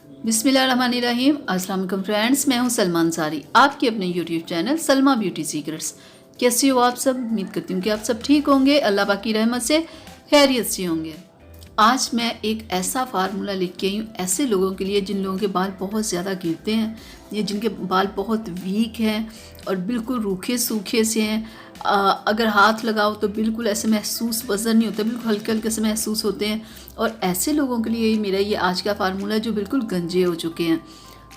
बिस्मिल्लाहिर्रहमानिर्रहीम। अस्सलाम वालेकुम फ्रेंड्स, मैं हूं सलमा अंसारी, आपके अपने YouTube channel Salma beauty secrets. कैसे हो आप सब? उम्मीद करती हूँ कि आप सब ठीक होंगे, अल्लाह पाक की रहमत से खैरियत से होंगे। आज मैं एक ऐसा फार्मूला लेके आई हूँ ऐसे लोगों के लिए जिन लोगों के बाल बहुत ज़्यादा गिरते हैं या जिनके बाल बहुत वीक हैं और बिल्कुल रूखे सूखे से हैं। अगर हाथ लगाओ तो बिल्कुल ऐसे महसूस वज़न नहीं होता, बिल्कुल हल्के हल्के से महसूस होते हैं। और ऐसे लोगों के लिए मेरा ये आज का फार्मूला जो बिल्कुल गंजे हो चुके हैं।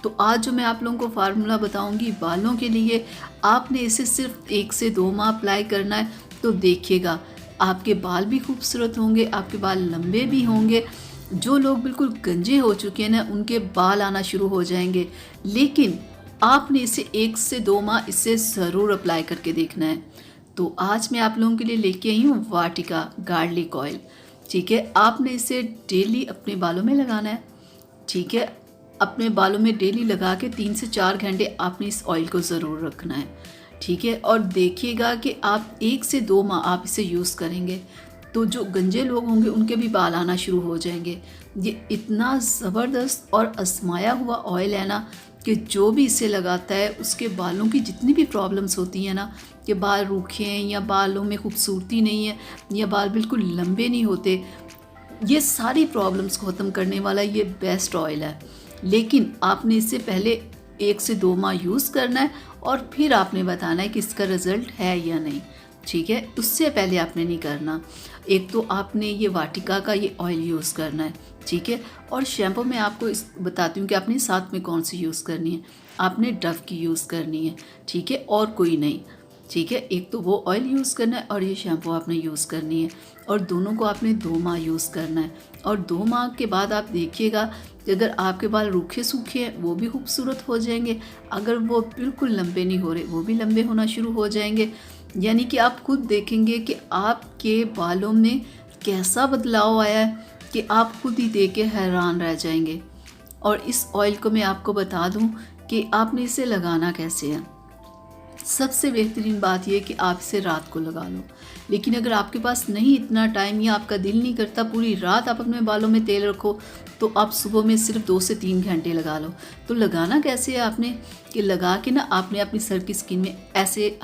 तो आज जो मैं आप लोगों को फार्मूला बताऊंगी बालों के लिए, आपने इसे सिर्फ 1 से 2 माह अप्लाई करना है। तो देखिएगा आपके बाल भी खूबसूरत होंगे, आपके बाल लंबे भी होंगे। जो लोग बिल्कुल गंजे हो चुके हैं ना, उनके बाल आना शुरू हो जाएंगे। लेकिन आपने इसे 1 से 2 माह इसे ज़रूर अप्लाई करके देखना है। तो आज मैं आप लोगों के लिए लेके आई हूँ वाटिका गार्लिक ऑयल। ठीक है, आपने इसे डेली अपने बालों में लगाना है। ठीक है, अपने बालों में डेली लगा के 3 से 4 घंटे आपने इस ऑयल को ज़रूर रखना है। ठीक है, और देखिएगा कि आप 1 से 2 माह आप इसे यूज़ करेंगे तो जो गंजे लोग होंगे उनके भी बाल आना शुरू हो जाएंगे। ये इतना ज़बरदस्त और आजमाया हुआ ऑयल है ना कि जो भी इसे लगाता है उसके बालों की जितनी भी प्रॉब्लम्स होती हैं ना, कि बाल रूखे हैं या बालों में खूबसूरती नहीं है या बाल बिल्कुल लंबे नहीं होते, ये सारी प्रॉब्लम्स को ख़त्म करने वाला ये बेस्ट ऑयल है। लेकिन आपने इससे पहले 1 से 2 माह यूज़ करना है और फिर आपने बताना है कि इसका रिज़ल्ट है या नहीं। ठीक है, उससे पहले आपने नहीं करना। एक तो आपने ये वाटिका का ये ऑयल यूज़ करना है। ठीक है, और शैम्पू मैं आपको इस बताती हूँ कि आपने साथ में कौन सी यूज़ करनी है। आपने डव की यूज़ करनी है। ठीक है, और कोई नहीं। ठीक है, एक तो वो ऑयल यूज़ करना है और ये शैम्पू आपने यूज़ करनी है, और दोनों को आपने 2 माह यूज़ करना है। और 2 माह के बाद आप देखिएगा कि अगर आपके बाल रूखे सूखे हैं वो भी खूबसूरत हो जाएंगे, अगर वो बिल्कुल लंबे नहीं हो रहे वो भी लंबे होना शुरू हो जाएंगे। यानी कि आप खुद देखेंगे कि आपके बालों में कैसा बदलाव आया है कि आप खुद ही देख के हैरान रह जाएंगे। और इस ऑयल को मैं आपको बता दूं कि आपने इसे लगाना कैसे है। सबसे बेहतरीन बात यह कि आप इसे रात को लगा लो। लेकिन अगर आपके पास नहीं इतना टाइम या आपका दिल नहीं करता पूरी रात आप अपने बालों में तेल रखो, तो आप सुबह में सिर्फ 2 से 3 घंटे लगा लो। तो लगाना कैसे है आपने कि लगा के ना आपने अपनी सर की स्किन में ऐसे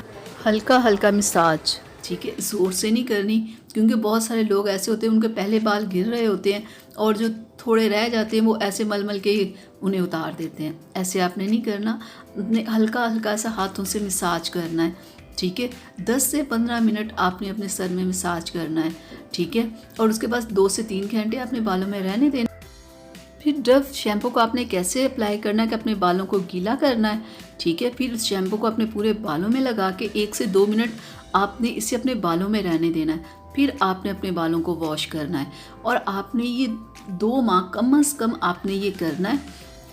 हल्का हल्का मसाज, ठीक है, ज़ोर से नहीं करनी, क्योंकि बहुत सारे लोग ऐसे होते हैं उनके पहले बाल गिर रहे होते हैं और जो थोड़े रह जाते हैं वो ऐसे मल के ही उन्हें उतार देते हैं। ऐसे आपने नहीं करना, अपने हल्का हल्का सा हाथों से मसाज करना है। ठीक है, 10 से 15 मिनट आपने अपने सर में मसाज करना है। ठीक है, और उसके बाद 2 से 3 घंटे अपने बालों में रहने देना। फिर डव शैम्पू को आपने कैसे अप्लाई करना है कि अपने बालों को गीला करना है। ठीक है, फिर उस शैम्पू को अपने पूरे बालों में लगा के 1 से 2 मिनट आपने इसे अपने बालों में रहने देना है। फिर आपने अपने बालों को वॉश करना है और आपने ये 2 माह कम से कम आपने ये करना है।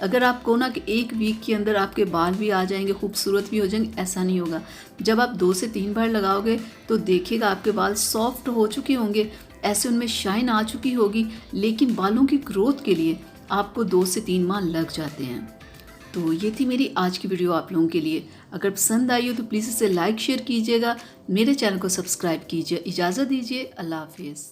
अगर आपको ना कि 1 वीक के अंदर आपके बाल भी आ जाएंगे, खूबसूरत भी हो जाएंगे, ऐसा नहीं होगा। जब आप 2 से 3 बार लगाओगे तो देखिएगा आपके बाल सॉफ्ट हो चुके होंगे, ऐसे उनमें शाइन आ चुकी होगी। लेकिन बालों की ग्रोथ के लिए आपको 2 से 3 माह लग जाते हैं। तो ये थी मेरी आज की वीडियो आप लोगों के लिए। अगर पसंद आई हो तो प्लीज़ इसे लाइक शेयर कीजिएगा, मेरे चैनल को सब्सक्राइब कीजिए। इजाज़त दीजिए, अल्लाह हाफिज़।